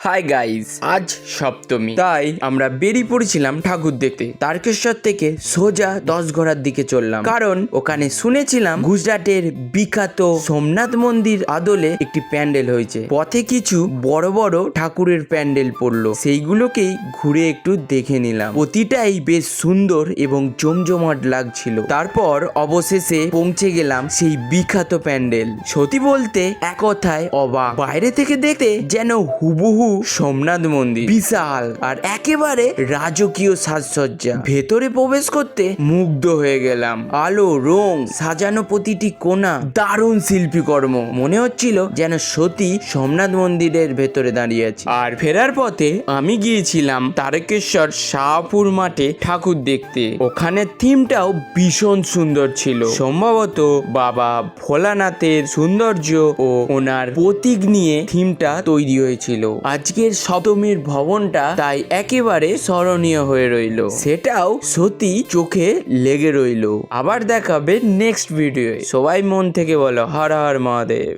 Hi guys, আজ সপ্তমী, তাই আমরা বেরিয়ে পড়েছিলাম ঠাকুর দেখতে। তারকেশ্বর থেকে সোজা 10 ঘোড়ার দিকে চললাম, কারণ ওখানে শুনেছিলাম গুজরাটের বিখ্যাত সোমনাথ মন্দির আদলে একটি প্যান্ডেল হয়েছে। পথে কিছু বড় বড় ঠাকুরের প্যান্ডেল পড়লো, সেইগুলোকেই ঘুরে একটু দেখে নিলাম। প্রতিটাই বেশ সুন্দর এবং জমজমাট লাগছিল। তারপর অবশেষে পৌঁছে গেলাম সেই বিখ্যাত প্যান্ডেল। সত্যি বলতে এক কথায় অবাক। বাইরে থেকে দেখতে যেন হুবহু সোমনাথ মন্দির, বিশাল আর একেবারে রাজকীয় সাজসজ্জা। ভেতরে প্রবেশ করতে মুগ্ধ হয়ে গেলাম। আলো রং সাজানো প্রতিটি কোণা দারুণ শিল্পীকর্ম। মনে হচ্ছিল যেন সত্যি সোমনাথ মন্দিরের ভেতরে দাঁড়িয়ে আছি। আর ফেরার পথে আমি গিয়েছিলাম তারকেশ্বর শাহপুর মাঠে ঠাকুর দেখতে। ওখানে থিমটাও ভীষণ সুন্দর ছিল। সম্ভবত বাবা ভোলানাথের সৌন্দর্য ও ওনার প্রতীক নিয়ে থিমটা তৈরি হয়েছিল। আজকের সপ্তমীর ভবনটা তাই একেবারে স্মরণীয় হয়ে রইল। সেটাও সত্যি চোখে লেগে রইল। আবার দেখাবে নেক্সট ভিডিওয়ে। সবাই মন থেকে বলো হর হর মহাদেব।